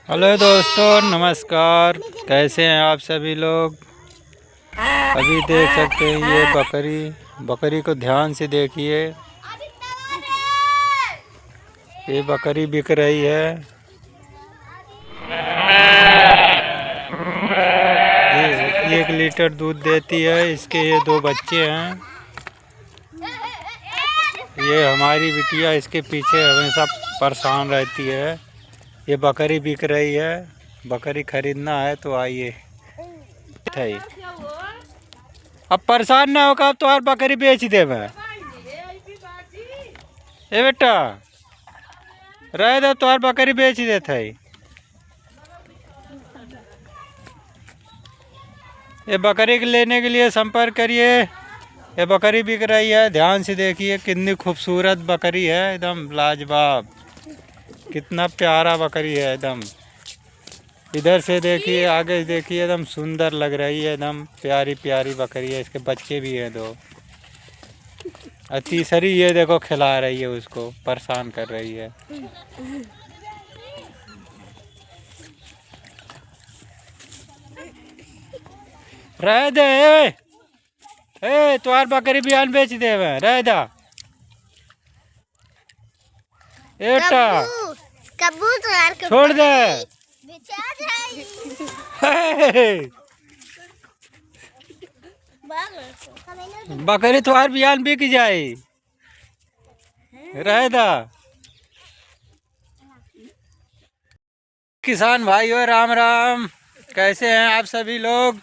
Hello दोस्तों, नमस्कार। कैसे हैं आप सभी लोग। अभी देख सकते हैं ये बकरी को ध्यान से देखिए। ये बकरी बिक रही है। ये 1 लीटर दूध देती है। इसके ये 2 बच्चे हैं। ये हमारी बिटिया इसके पीछे हमेशा परेशान रहती है। ये बकरी बिक रही है। बकरी खरीदना है तो आइए। अब परेशान ना होगा, अब तो और बकरी बेच दे मैं। ए बेटा, रह दे तो और बकरी बेच देते है। ये बकरी के लेने के लिए संपर्क करिए। ये बकरी बिक रही है, ध्यान से देखिए। कितनी खूबसूरत बकरी है, एकदम लाजवाब। कितना प्यारा बकरी है एकदम। इधर से देखिए, आगे देखिए, एकदम सुंदर लग रही है। एकदम प्यारी प्यारी बकरी है। इसके बच्चे भी हैं 2। और तीसरी ये देखो खिला रही है, उसको परेशान कर रही है। रह दे ए तुम्हार बकरी बयान बेच दे रह दा। एटा छोड़ दे। बकरी तुम्हार बयान बिक जाए, रह दा। किसान भाइयों, राम राम। कैसे हैं आप सभी लोग।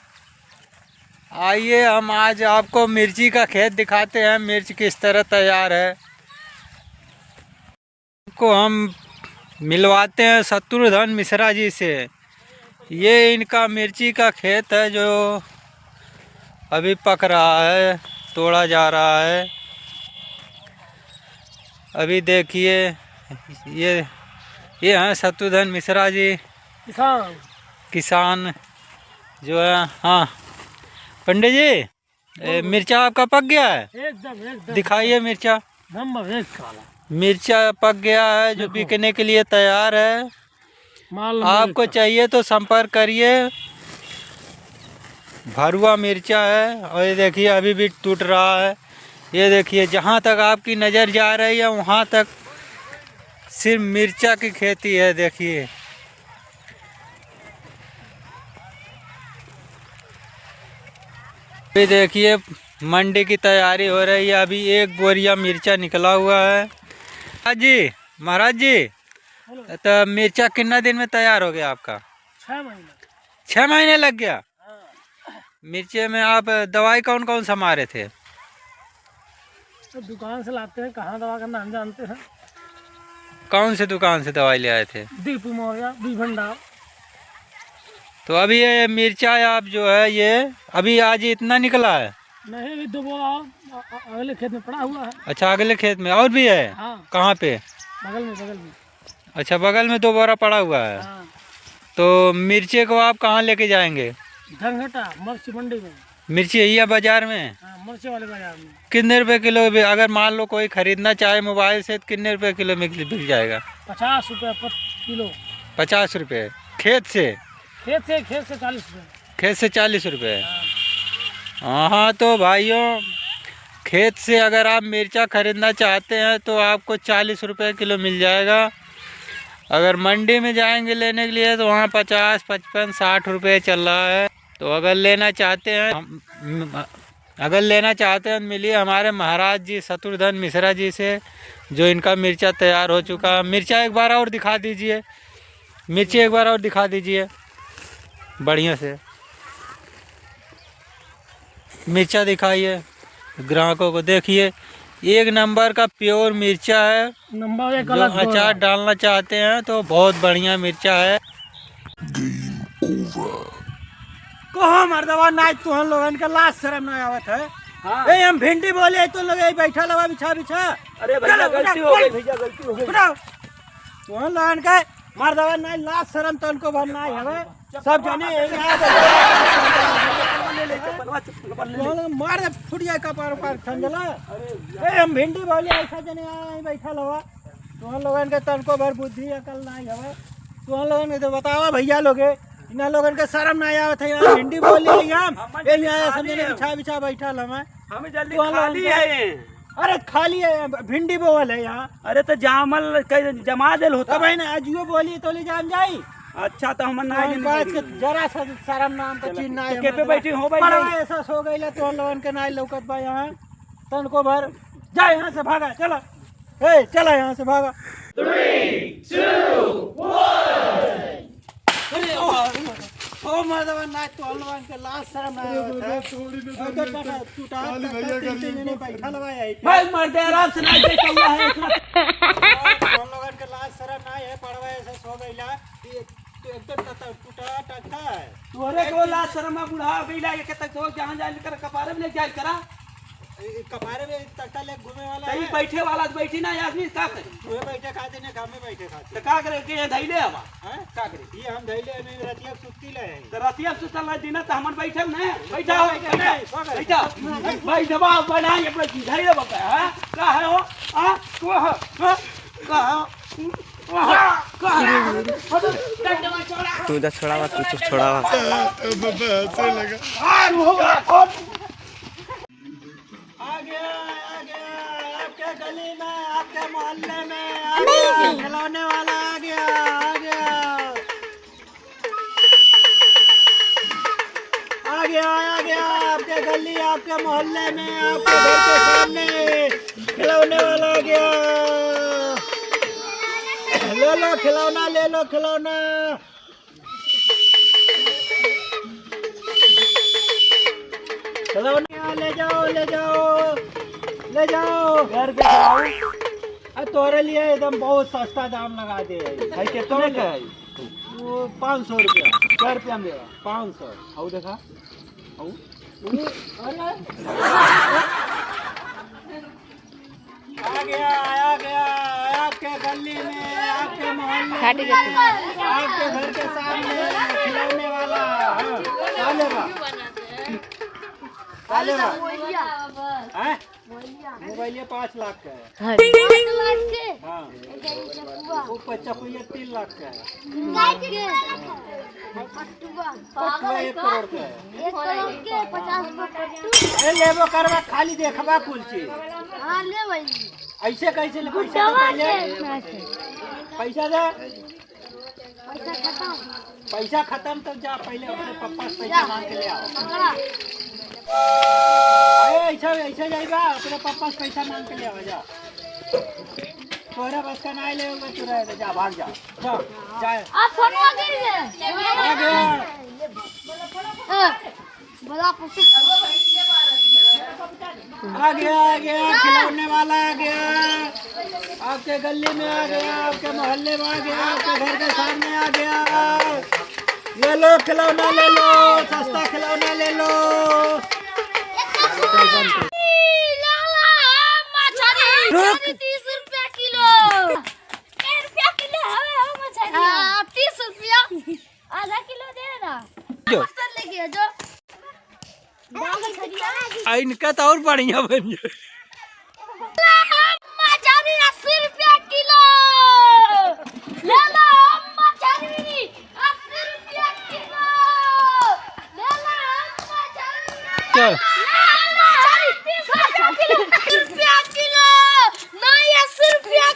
आइए हम आज आपको मिर्ची का खेत दिखाते हैं। मिर्च किस तरह तैयार है को हम मिलवाते हैं शत्रुघ्न मिश्रा जी से। ये इनका मिर्ची का खेत है जो अभी पक रहा है, तोड़ा जा रहा है। अभी देखिए ये हैं शत्रुघ्न मिश्रा जी, किसान जो है। हाँ पंडित जी, मिर्चा आपका पक गया है। एकदम दिखाइए मिर्चा। मिर्चा पक गया है, जो बिकने के लिए तैयार है। आपको चाहिए तो संपर्क करिए। भरुआ मिर्चा है। और ये देखिए अभी भी टूट रहा है। ये देखिए, जहाँ तक आपकी नज़र जा रही है वहाँ तक सिर्फ मिर्चा की खेती है। देखिए अभी देखिए मंडी की तैयारी हो रही है। अभी 1 बोरिया मिर्चा निकला हुआ है। महाराज जी, तो मिर्चा कितना दिन में तैयार हो गया आपका। 6 महीने। 6 महीने लग गया। मिर्चे में आप दवाई कौन कौन सा मारे थे। तो दुकान से लाते हैं, कहाँ दवा करना हम जानते हैं। कौन से दुकान से दवाई ले आए थे। दीपू मौर्या, बीज भंडार। तो अभी ये मिर्चा आप जो है ये अभी आज इतना निकला है। नहीं, अभी 2 बोरा अगले खेत में पड़ा हुआ है। अच्छा, अगले खेत में और भी है। हाँ। कहाँ पे। बगल में। अच्छा, बगल में 2 बोरा पड़ा हुआ है। हाँ। तो मिर्चे को आप कहाँ लेके जाएंगे। धनघटा मिर्ची मंडी में। मिर्ची यही है बाजार में। हाँ, मिर्ची वाले बाजार में। कितने रुपए किलो। अगर मान लो कोई खरीदना चाहे मोबाइल से, तो कितने रुपए किलो में बिक जाएगा। 50 रुपये किलो। 50 रुपये खेत से 40 रुपये। खेत से 40 रुपये। हाँ तो भाइयों, खेत से अगर आप मिर्चा खरीदना चाहते हैं तो आपको 40 रुपये किलो मिल जाएगा। अगर मंडी में जाएंगे लेने के लिए तो वहाँ 50, 55, 60 रुपये चल रहा है। तो अगर लेना चाहते हैं मिलिए हमारे महाराज जी शत्रुघ्न मिश्रा जी से, जो इनका मिर्चा तैयार हो चुका है। मिर्चा एक बार और दिखा दीजिए। मिर्ची एक बार और दिखा दीजिए बढ़िया से। मिर्चा दिखाइए ग्राहकों को। देखिए 1 नंबर का प्योर मिर्चा है। नंबर 1 जो अचार डालना चाहते हैं तो बहुत बढ़िया मिर्चा है। कहो मर्दवा नाच तो हम लोगन के लाश शर्म ना आवत है। हाँ। ए हम भिंडी बोले तो लोग बैठा लवा बिछा। अरे भैया गलती हो गई, गलती हो गई। तो हम लोगन के मर्दवा नाच लाश शर्म तो उनको भर ना हवे। सब जाने मार फुट जाए कपार पर ठंडला। ए हम भिंडी बोले ऐसा जने बैठा लवा। तो हम लोगन के तनको भर बुद्धि अकल ना हवे। तुम लोगन के तो बतावा भैया लोगे इन लोगन के शर्म ना आवत है यार भिंडी बोल ली हम ए यहाँ समझे बिछा बिछा बैठल हमें जल्दी खाली है। अरे खाली है भिंडी बोल है यहाँ। अरे तो जामल जमा दिल होता भाई ना आज यो बोली तो ले जान जाई। अच्छा तो हम ना जरा सा शर्म नाम का चीज ना के पे बैठी हो भाई ऐसा सो गईला तो लोगन के नाई लौकत बा यहाँ तन को भर जा यहाँ से भागा चला ए चला यहाँ से भागा 3 2 1 अरे ओ मर्दवा ना तो लोगन के लाश शर्म ना आवत है टूटा ने बैठा लवाया है भाई मर दे आराम से ना दे कौवा है लोगन के लाश शर्म ना है पड़वा ऐसा सो गईला एकदम टूटा टक्का है तोरे को ला शर्मा बुढ़ा गईला के तक तो जहां जाए कर कपारे में ले जाए करा कपारे में तक्का ले घूमे वाला है बैठे वाला बैठी ना आदमी का करे तू बैठे खाते ने घर में बैठे खाते तो का करे के धैले हवा हैं का करे ये हम धैले में रतिया सुत्ती ले तो रतिया सुतल दिन त हमन बैठे ना बैठा हो बैठा भाई दबाव बनाए अपने धैले बका है का है हो आ को है का तू जा छोड़ावा तू छोड़ावा आ गया आपके गली में आपके मोहल्ले में खिलौने वाला आ गया आपके गली आपके मोहल्ले में आपके घर के सामने खिलौने वाला आ गया ले लो खिलौना खिलौना ले जाओ घर पे खिलाओ तोरे लिए एकदम बहुत सस्ता दाम लगा दे भाई कितने का है वो 500 रुपया क्या रुपया में 500 आओ देखा आओ आ गया आपके गली में आपके मोहल्ले में आपके घर के सामने खिलौने वाला मोबाइल 5 लाख का है हाँ वो चकुया 3 लाख का है पटुआ 1 करोड़ का है लेबो करवा खाली देखबा कुल चीज ऐसे कैसे ले पैसा दे पैसा खत्म तब जा पहले अपने पप्पा से पैसा मांग के ले आओ ऐसा जाएगा अपने पप्पा से पैसा मांग के ले आओ जा तोरा बस का नहीं ले तू रहे जा भाग जा जा आप फोन आ गया आ गया खिलौने वाला आ गया आपके गली में आ गया आपके मोहल्ले में आ गया आपके घर के सामने आ गया ले लो खिलौना ले लो सस्ता खिलौना ले लो 30 रुपया किलो 1 रुपया किलो हवे मछली 30 रुपया आधा किलो दे ना लेके जो इनका तो और बढ़िया बन जाए मछली 80 रुपया किलो ले लो मछली 80 रुपया किलो ले लो मछली चल रुपया किलो नहीं 80 रुपया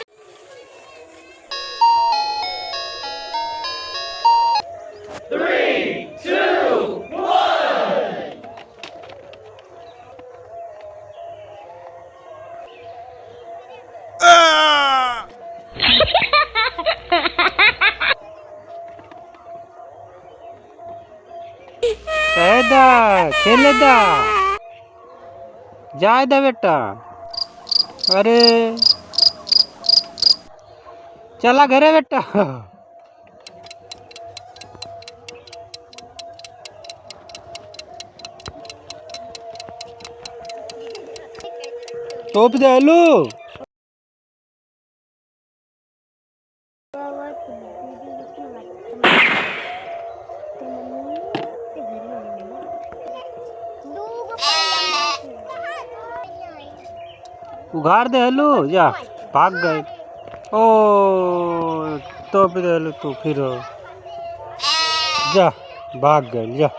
खेले दा जाए दा बेटा अरे चला घरे बेटा तोप दे हेलो उघाड़ दे हेलो जा भाग गए ओ तो दे तू फिर जा भाग गए जा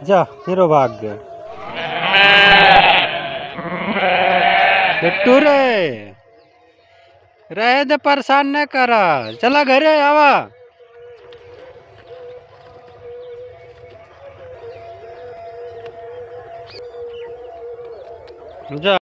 जा फिर भाग गए बिट्टू रे रहे दे परेशान न करा चला घरे आवा जा